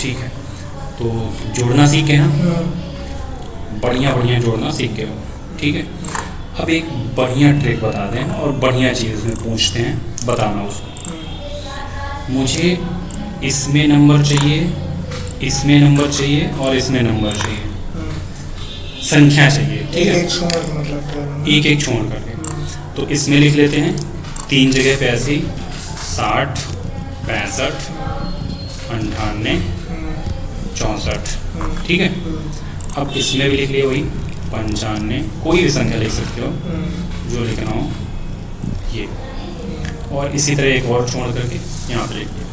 ठीक है, तो जोड़ना सीख गए ना, बढ़िया बढ़िया जोड़ना सीख गए हो, ठीक है। अब एक बढ़िया ट्रिक बता दें और बढ़िया चीज़ में पूछते हैं, बताना उसको। मुझे इसमें नंबर चाहिए, इसमें नंबर चाहिए और इसमें नंबर चाहिए, संख्या चाहिए, ठीक है, एक एक छोड़ करके। तो इसमें लिख लेते हैं 3 जगह पे ऐसे ही 60, 65, 98, 64, ठीक है। अब इसमें भी लिख लिए वही 95, कोई भी संख्या लिख सकते हो जो लिखना हो ये, और इसी तरह एक और छोड़ करके यहाँ पर लिख लिया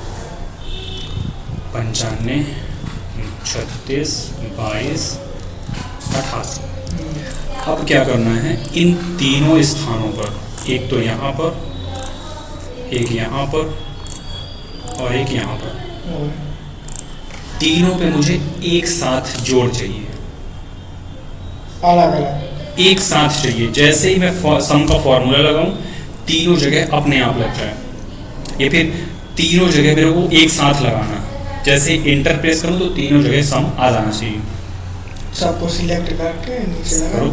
95, 36, 22, 88। अब क्या करना है, इन तीनों स्थानों पर, एक तो यहाँ पर, एक यहाँ पर और एक यहाँ पर, तीनों पे मुझे एक साथ जोड़ चाहिए, अलग अलग एक साथ चाहिए। जैसे ही मैं सम का फॉर्मूला लगाऊं तीनों जगह अपने आप लग जाए, या फिर तीनों जगह मेरे को एक साथ लगाना। जैसे इंटर प्रेस करूं तो तीनों जगह सम आ जाना चाहिए। सबको सिलेक्ट करके नीचे करो,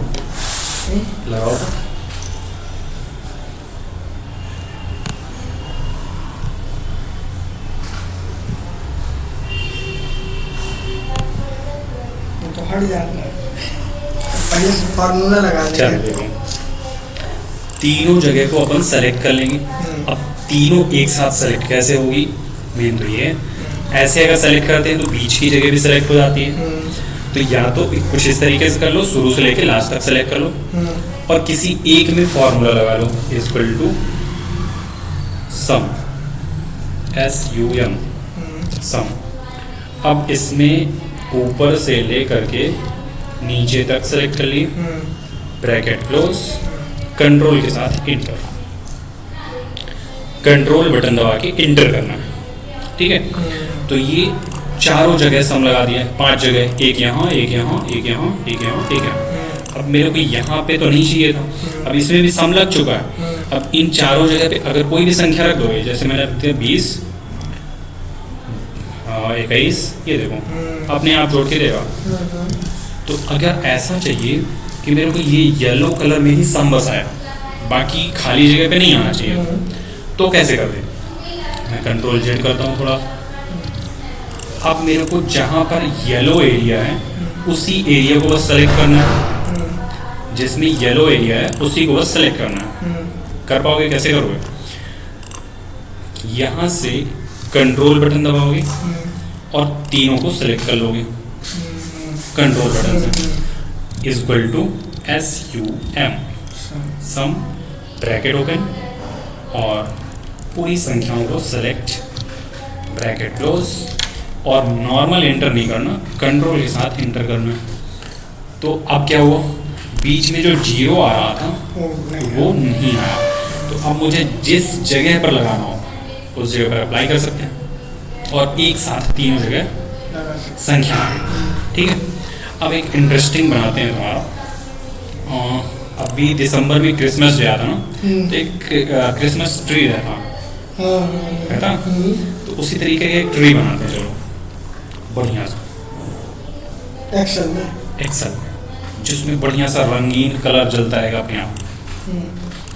लगाओ, तो हट जाता है। पहले से फार्मूला लगा चलो देंगे। देखो, तीनों जगह को अपन सेलेक्ट कर लेंगे। अब तीनों एक साथ सेलेक्ट कैसे होगी, मेन तो ये है। ऐसे अगर सेलेक्ट करते हैं तो बीच की जगह भी सेलेक्ट हो जाती है। तो या तो कुछ इस तरीके से कर लो, शुरू से लेके लास्ट तक सेलेक्ट कर लो, और किसी एक में फॉर्मूला लगा लो, इक्वल टू सम, SUM, सम। अब इसमें ऊपर से ले करके नीचे तक सेलेक्ट कर लिए, ब्रैकेट क्लोज, कंट्रोल के साथ इंटर, कंट्रोल बटन दबा के इंटर करना है, ठीक है। तो ये चारों जगह सम लगा दिया है, 5 जगह, एक यहाँ, एक यहाँ, एक यहाँ, एक यहाँ, एक यहाँ। अब मेरे को यहाँ पे तो नहीं चाहिए था, अब इसमें भी सम लग चुका है। अब इन चारों जगह पे अगर कोई भी संख्या रख दोगे, जैसे मैंने रख दिया 20, 21, ये देखो अपने आप जोड़ के देगा। तो अगर ऐसा चाहिए कि मेरे को ये येलो कलर में ही सम बसाया, बाकी खाली जगह पे नहीं आना चाहिए, तो कैसे कर दे, मैं कंट्रोल Z करता हूँ थोड़ा। अब मेरे को जहाँ पर येलो एरिया है उसी एरिया को बस सेलेक्ट करना है, जिसमें येलो एरिया है उसी को बस सेलेक्ट करना है। कर पाओगे, कैसे करोगे, यहाँ से कंट्रोल बटन दबाओगे और तीनों को सेलेक्ट कर लोगे कंट्रोल बटन से, equal to SUM, sum, bracket open, और पूरी संख्याओं को सेलेक्ट, ब्रैकेट क्लोज, और नॉर्मल एंटर नहीं करना, कंट्रोल के साथ एंटर करना है। तो अब क्या हुआ, बीच में जो 0 आ रहा था वो नहीं आया। तो अब मुझे जिस जगह पर लगाना हो उस जगह पर अप्लाई कर सकते हैं, और एक साथ तीनों जगह संख्या, ठीक है। अब एक इंटरेस्टिंग बनाते हैं तुम्हारा, अभी दिसंबर में क्रिसमस डे आता ना, तो एक क्रिसमस ट्री रहता, तो उसी तरीके का एक ट्री बनाते हैं। चलो बढ़िया सा एक्सेल जिसमें बढ़िया सा रंगीन कलर जलता रहेगा अपने आप,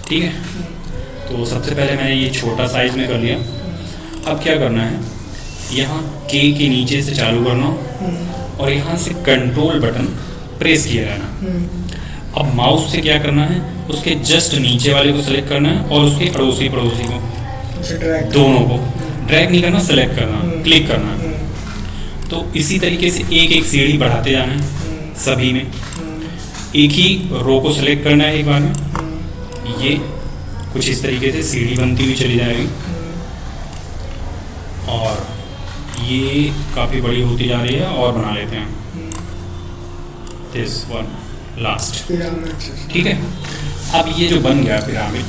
ठीक है। तो सबसे पहले मैंने ये छोटा साइज में कर लिया। अब क्या करना है, यहाँ K के नीचे से चालू करना और यहाँ से कंट्रोल बटन प्रेस किया रहना। अब माउस से क्या करना है, उसके जस्ट नीचे वाले को सेलेक्ट करना है और उसके पड़ोसी को, दोनों को ड्रैग नहीं करना, सेलेक्ट करना, क्लिक करना। तो इसी तरीके से एक एक सीढ़ी बढ़ाते जाना है, सभी में एक ही रो को सेलेक्ट करना है एक बार में। ये कुछ इस तरीके से सीढ़ी बनती हुई चली जाएगी, और ये काफ़ी बड़ी होती जा रही है, और बना लेते हैं दिस वन लास्ट, ठीक है। अब ये जो बन गया पिरामिड,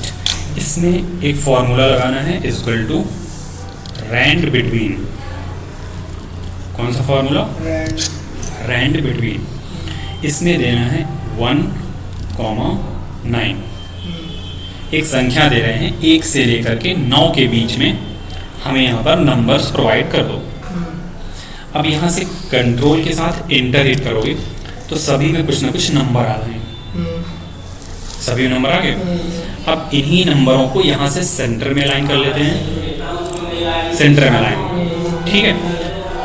इसमें एक फॉर्मूला लगाना है, इक्वल टू रैंड बिटवीन। कौन सा फॉर्मूला, रैंड बिटवीन। इसमें देना है 1,9। एक संख्या दे रहे हैं 1 से लेकर के 9 के बीच में, हमें यहाँ पर नंबर्स प्रोवाइड कर दो। अब यहाँ से कंट्रोल के साथ इंटर हिट करोगे तो सभी में कुछ ना कुछ नंबर आ रहे हैं, सभी में नंबर आ गए। अब इन्हीं नंबरों को यहाँ से सेंटर में अलाइन कर लेते हैं, सेंटर में अलाइन, ठीक है।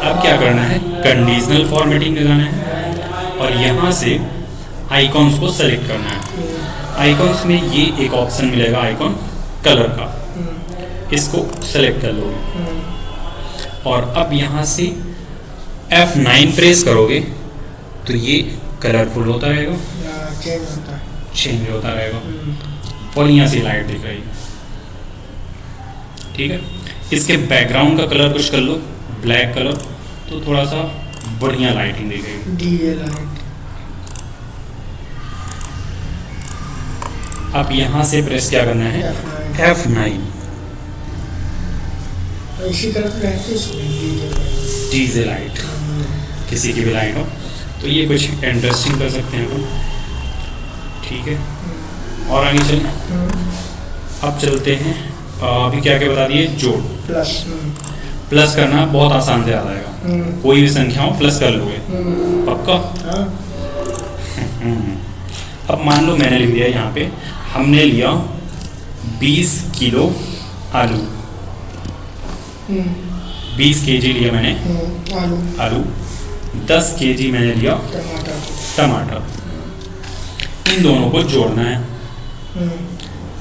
अब क्या करना है, कंडीशनल फॉर्मेटिंग लगाना है और यहाँ से आइकॉन्स को सेलेक्ट करना है। आइकॉन्स में ये एक ऑप्शन मिलेगा आइकॉन कलर का, इसको सेलेक्ट कर लोगे और अब यहाँ से F9 प्रेस करोगे तो ये कलरफुल होता रहेगा, चेंज होता रहेगा, बढ़िया सी लाइट दिख रही है, ठीक है। इसके बैकग्राउंड का कलर कुछ कर लो ब्लैक कलर, तो थोड़ा सा बढ़िया लाइटिंग दिखेगी। अब यहाँ से प्रेस क्या करना है, F9। इसी तरह डीजे लाइट, किसी की भी लाइट हो तो ये कुछ इंटरेस्टिंग कर सकते हैं अपन, ठीक है। और आगे चलें, अब चलते हैं, अभी क्या क्या बता दिए, जोड़, प्लस करना बहुत आसान से आ जाएगा, कोई भी संख्या हो प्लस कर लोगे, पक्का। अब मान लो मैंने लिख दिया यहाँ पे, हमने लिया 20 किलो आलू, 20 केजी लिया मैंने आलू, 10 केजी मैंने लिया टमाटर। इन दोनों को जोड़ना है,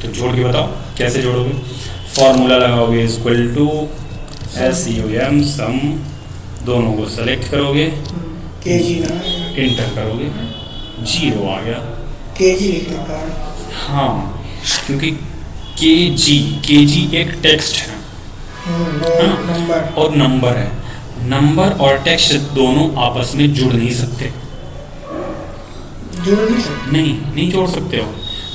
तो जोड़ के बताओ कैसे जोड़ोगे। फॉर्मूला लगाओगे इक्वल टू SUM सम, दोनों को सेलेक्ट करोगे, इंटर करोगे, 0 आ गया। केजी लिखना पड़ा, हाँ, क्योंकि केजी एक टेक्स्ट है, नंबर और नंबर है, नंबर और टेक्स्ट दोनों आपस में जुड़ नहीं सकते, नहीं जोड़ सकते हो।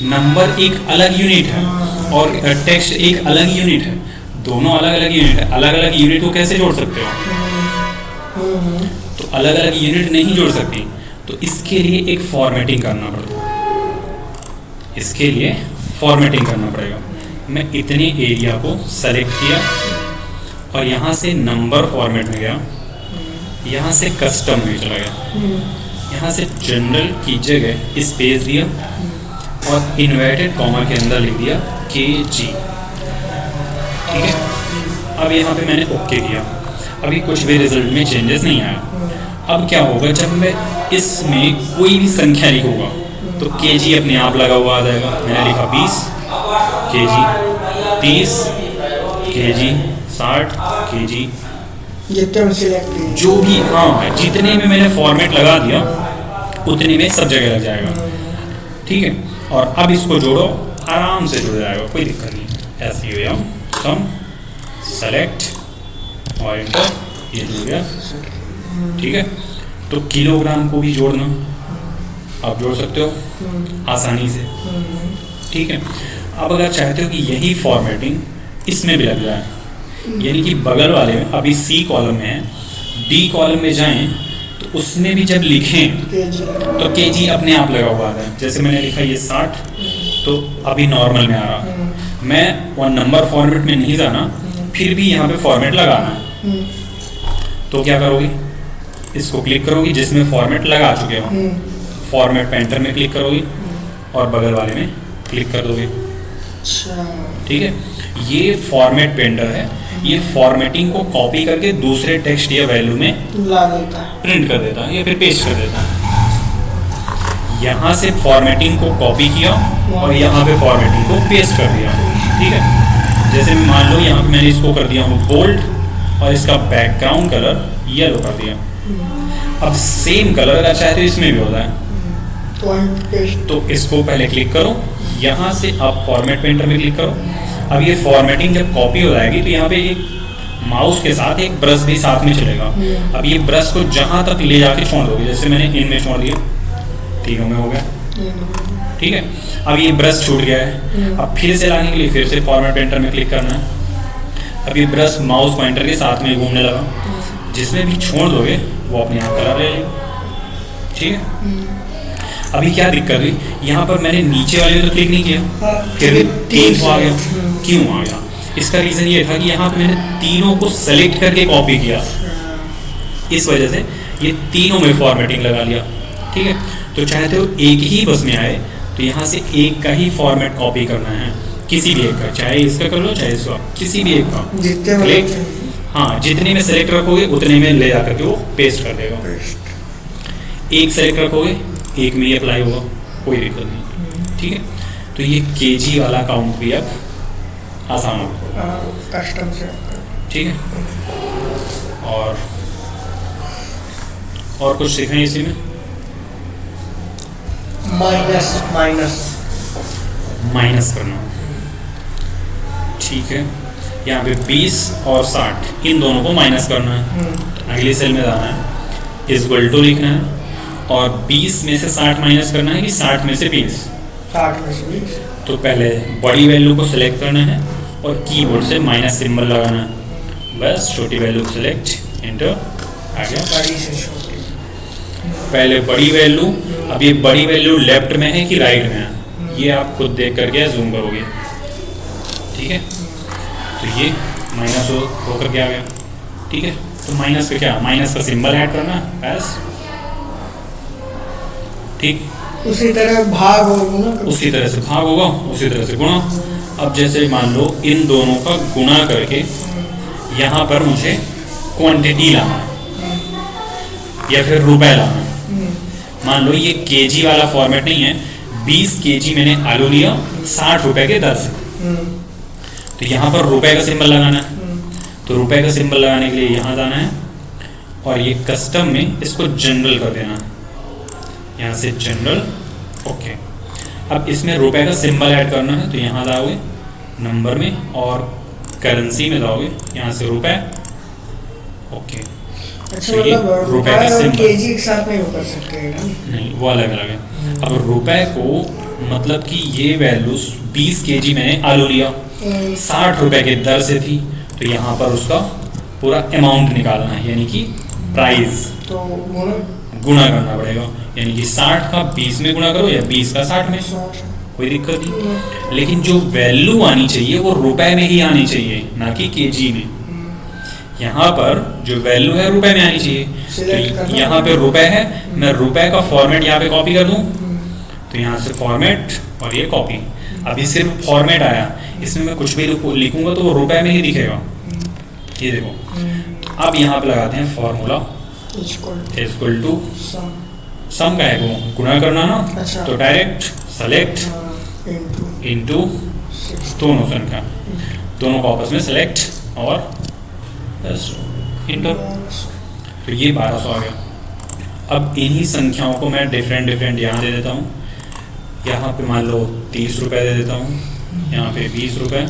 नंबर एक अलग यूनिट है और टेक्स्ट एक अलग यूनिट है, दोनों अलग अलग यूनिट है, अलग अलग यूनिट को कैसे जोड़ सकते हो, तो अलग अलग यूनिट नहीं जोड़ सकती, तो इसके लिए एक फॉर्मेटिंग करना पड़ता है, इसके लिए फॉर्मेटिंग करना पड़ेगा। मैं इतने एरिया को सेलेक्ट किया और यहाँ से नंबर फॉर्मेट में गया, यहाँ से कस्टम में चला गया, यहाँ से जनरल की जगह स्पेस दिया और इन्वर्टेड कॉमा के अंदर लिख दिया KG, ठीक है। अब यहाँ पे मैंने ओके किया, अभी कुछ भी रिजल्ट में चेंजेस नहीं आया। अब क्या होगा, जब मैं इसमें कोई भी संख्या लिखूंगा तो KG अपने आप लगा हुआ आ जाएगा। मैंने लिखा 20 KG, 30 KG, 60 KG, जो भी, हाँ, जितने में मैंने फॉर्मेट लगा दिया उतने में सब जगह लग जाएगा, ठीक है। और अब इसको जोड़ो, आराम से जुड़ जाएगा, कोई दिक्कत नहीं। SUM सम, सेलेक्ट और इंटर, ये जुड़ गया, ठीक है। तो किलोग्राम को भी जोड़ना आप जोड़ सकते हो आसानी से, ठीक है। अब अगर चाहते हो कि यही फॉर्मेटिंग इसमें भी लग जाए, यानी कि बगल वाले में अभी C कॉलम में है, D कॉलम में जाएं तो उसमें भी जब लिखें तो KG अपने आप लगा हुआ है। जैसे मैंने लिखा ये 60, तो अभी नॉर्मल में आ रहा, मैं वो नंबर फॉर्मेट में नहीं जाना, फिर भी यहाँ पे फॉर्मेट लगाना, तो क्या करोगे, इसको क्लिक करोगे जिसमें फॉर्मेट लगा चुके हो, फॉर्मेट पेंटर में क्लिक करोगे और बगल वाले में क्लिक कर दोगे, ठीक है। ये फॉर्मेट पेंटर है, ये फॉर्मेटिंग को कॉपी करके दूसरे टेक्स्ट या वैल्यू में ला देता है, प्रिंट कर देता है या फिर पेस्ट कर देता है। यहाँ से फॉर्मेटिंग को कॉपी किया और यहाँ पे फॉर्मेटिंग को पेस्ट कर दिया, ठीक है। जैसे मान लो यहाँ पे मैंने इसको कर दिया हूँ बोल्ड और इसका बैकग्राउंड कलर येलो कर दिया। अब सेम कलर अगर चाहे तो इसमें भी होता है, तो इसको पहले क्लिक करो, यहाँ से आप फॉर्मेट पेंटर में क्लिक करो। अब ये फॉर्मेटिंग जब कॉपी हो जाएगी तो यहाँ पे एक माउस के साथ एक ब्रश भी साथ में चलेगा। अब ये ब्रश को जहाँ तक ले जाके छोड़ दोगे, जैसे मैंने इनमें छोड़ दिया, तीनों में हो गया, ठीक है। अब ये ब्रश छूट गया है, अब फिर से लाने के लिए फिर से फॉर्मेट पेंटर में क्लिक करना है। अब ये ब्रश माउस पॉइंटर के साथ में घूमने लगा, जिसमें भी छोड़ दोगे वो अपने आप कलर ले लेगा, ठीक है। अभी क्या दिक्कत हुई, यहाँ पर मैंने नीचे वाले तो क्लिक नहीं किया, फिर भी 3 आ गया। क्यों आ गया? इसका रीज़न ये था कि यहाँ पे मैंने तीनों को सेलेक्ट करके कॉपी किया, इस वजह से ये तीनों में फॉर्मेटिंग लगा लिया। ठीक है, तो चाहते हो एक ही बस में आए तो यहाँ से एक का ही फॉर्मेट कॉपी करना है, किसी भी एक का, चाहे इसका कर लो चाहे इसका, किसी भी एक का। जितने Select, हाँ जितने में सेलेक्ट रखोगे उतने में ले जाकर के वो पेस्ट कर देगा। एक सेलेक्ट रखोगे एक में ही अप्लाई होगा, कोई दिक्कत नहीं। ठीक है, तो ये केजी वाला काउंट भी अब आसान होगा। कस्टम से। ठीक है, और कुछ सीखें इसी में? माइनस करना। ठीक है, यहाँ पे 20 और 60 इन दोनों को माइनस करना है। अगली सेल में जाना है, इक्वल टू लिखना है और 20 में से 60 माइनस करना है कि 60 में से 20? 60 में से 20। तो पहले बड़ी वैल्यू को सिलेक्ट करना है और कीबोर्ड से माइनस सिंबल लगाना है, बस छोटी वैल्यू को सिलेक्ट, एंटर, आ गया। बड़ी से छोटी। पहले बड़ी वैल्यू, अब ये बड़ी वैल्यू लेफ्ट में है कि राइट में है, ये आप खुद देख करके जूम करोगे। ठीक है, तो ये माइनस होकर के आ गया। ठीक है, तो माइनस का क्या, माइनस का सिंबल ऐड करना है बस। ठीक, उसी तरह भाग होगा, उसी तरह से भाग होगा, उसी तरह से गुणा। अब जैसे मान लो इन दोनों का गुणा करके यहाँ पर मुझे क्वांटिटी लाना है या फिर रुपए लाना है। मान लो ये केजी वाला फॉर्मेट नहीं है, 20 केजी मैंने आलू लिया 60 रुपए के दर से, तो यहाँ पर रुपए का सिंबल लगाना है। तो रुपए का सिंबल लगाने के लिए यहाँ जाना है और ये कस्टम में इसको जनरल कर देना है, यहाँ से जनरल। ओके, अब इसमें रुपए का सिंबल ऐड करना है, तो यहाँ जाओगे नंबर में और करेंसी में जाओगे, यहाँ से रुपए। ओके, अच्छा, तो ये मतलब रुपए का सिंबल केजी एक साथ नहीं कर सकते हैं ना? नहीं, वो अलग अलग है। अब रुपए को मतलब कि ये वैल्यू 20 केजी मैंने आलू लिया 60 रुपए के दर से थी, तो यहाँ पर उसका पूरा अमाउंट निकालना है, यानी कि प्राइस। तो गुणा करना पड़ेगा, यानी कि 60 का 20 में गुणा करो या 20 का 60 में, कोई दिक्कत नहीं। लेकिन जो वैल्यू आनी चाहिए वो रुपए में ही आनी चाहिए, ना कि केजी में। यहाँ पर जो वैल्यू है रुपए में आनी चाहिए, तो यहाँ पे रुपए है, मैं रुपए का फॉर्मेट यहाँ पे कॉपी कर दूँ, तो यहाँ से फॉर्मेट और ये कॉपी। अभी सिर्फ फॉर्मेट आया, इसमें मैं कुछ भी लिखूंगा तो वो रुपए में ही दिखेगा। ये देखो, अब यहाँ पे लगाते हैं फॉर्मूला इक्वल टू सम का है वो गुणा करना ना। अच्छा। तो डायरेक्ट सेलेक्ट इनटू दोनों संख्या, दोनों को आपस में सेलेक्ट और इंटर, तो ये 1200 आ गया। अब इन्हीं संख्याओं को मैं डिफरेंट यहाँ दे देता हूँ। यहाँ पे मान लो 30 रुपये दे देता हूँ, यहाँ पे 20 रुपये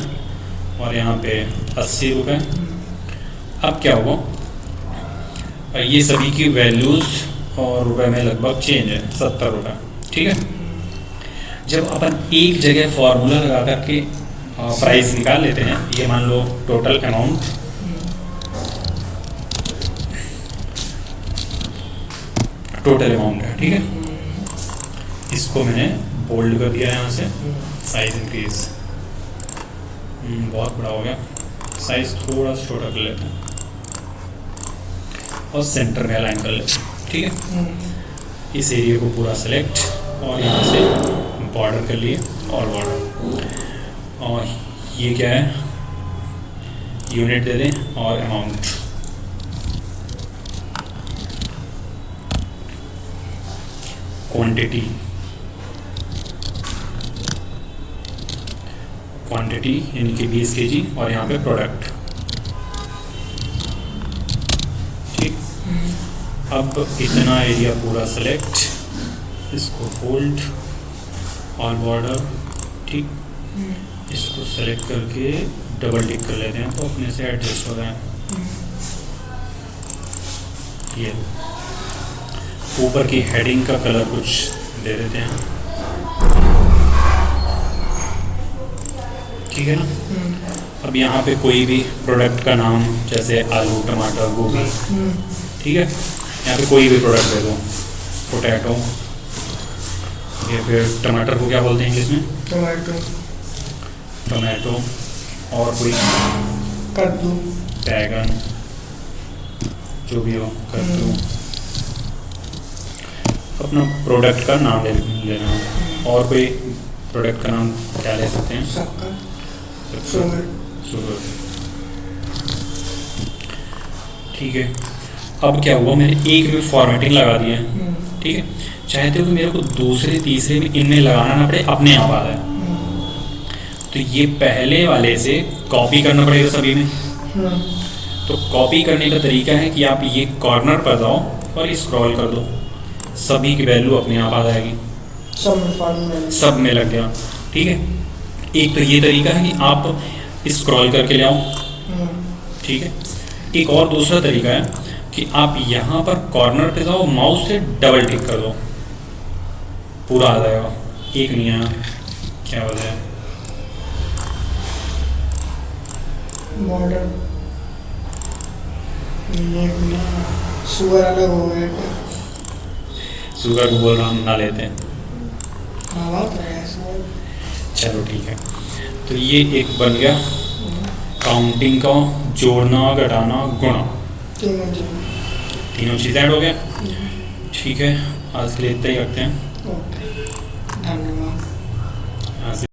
और यहाँ पे 80 रुपये। अब क्या होगा, ये सभी की वैल्यूज़ और रुपए में लगभग चेंज है, 70 रुपये। ठीक है, जब अपन एक जगह फॉर्मूला लगा करके प्राइस निकाल लेते हैं, ये मान लो टोटल अमाउंट, टोटल अमाउंट है। ठीक है, इसको मैंने बोल्ड कर दिया यहाँ से, साइज इंक्रीज, बहुत बड़ा हो गया, साइज थोड़ा सा छोटा कर लेते हैं और सेंटर में अलाइन कर लेते हैं। ठीक है, इस एरिया को पूरा सेलेक्ट और यहाँ से बॉर्डर कर लिए और बॉर्डर, और ये क्या है, यूनिट दे दें और अमाउंट। क्वांटिटी, क्वांटिटी यानी कि 20 केजी और यहाँ पे प्रोडक्ट। ठीक, अब इतना एरिया पूरा सेलेक्ट, इसको होल्ड ऑल बॉर्डर। ठीक, इसको सेलेक्ट करके डबल टिक कर लेते हैं तो अपने से एडजस्ट हो रहा है। ये ऊपर की हेडिंग का कलर कुछ दे देते हैं। ठीक है ना। अब यहाँ पे कोई भी प्रोडक्ट का नाम, जैसे आलू, टमाटर, गोभी, ठीक है, यहाँ पे कोई भी प्रोडक्ट दे दो, पोटैटो, या फिर टमाटर को क्या बोलते हैं इंग्लिश में, टोमेटो, और कोई कद्दू, बैगन, जो भी हो करते हो। अपना प्रोडक्ट का नाम ले लेना, और कोई प्रोडक्ट का नाम क्या ले सकते हैं? शक्कर, शुगर। शुगर। ठीक है, अब क्या हुआ, मैंने एक में फॉर्मेटिंग लगा दी है, ठीक है। चाहते हो कि मेरे को दूसरे तीसरे में इनमें लगाना ना पड़े, अपने आप आ जाए, तो ये पहले वाले से कॉपी करना पड़ेगा सभी में। तो कॉपी करने का तरीका है कि आप ये कॉर्नर पर जाओ और स्क्रॉल कर दो, सभी की वैल्यू अपने आप आ जाएगी, सब में लग गया, ठीक है। एक तो ये तरीका है कि आप स्क्रॉल करके ले आओ, ठीक है। एक और दूसरा तरीका है कि आप यहाँ पर कॉर्नर पे जाओ, माउस से डबल टिक कर दो, पूरा आ जाएगा। एक नहीं आया, क्या वजह है? मॉडल शुगर अलग हो गया क्या? शुगर को बोल रहा हम ना लेते हैं। हाँ बात है शुगर। चलो ठीक है, तो ये एक बन गया काउंटिंग का, जोड़ना घटाना गुणा, तीनों चीज़ ऐड हो गया। ठीक है, आज के लिए इतना ही रखते हैं। ओके, धन्यवाद। आज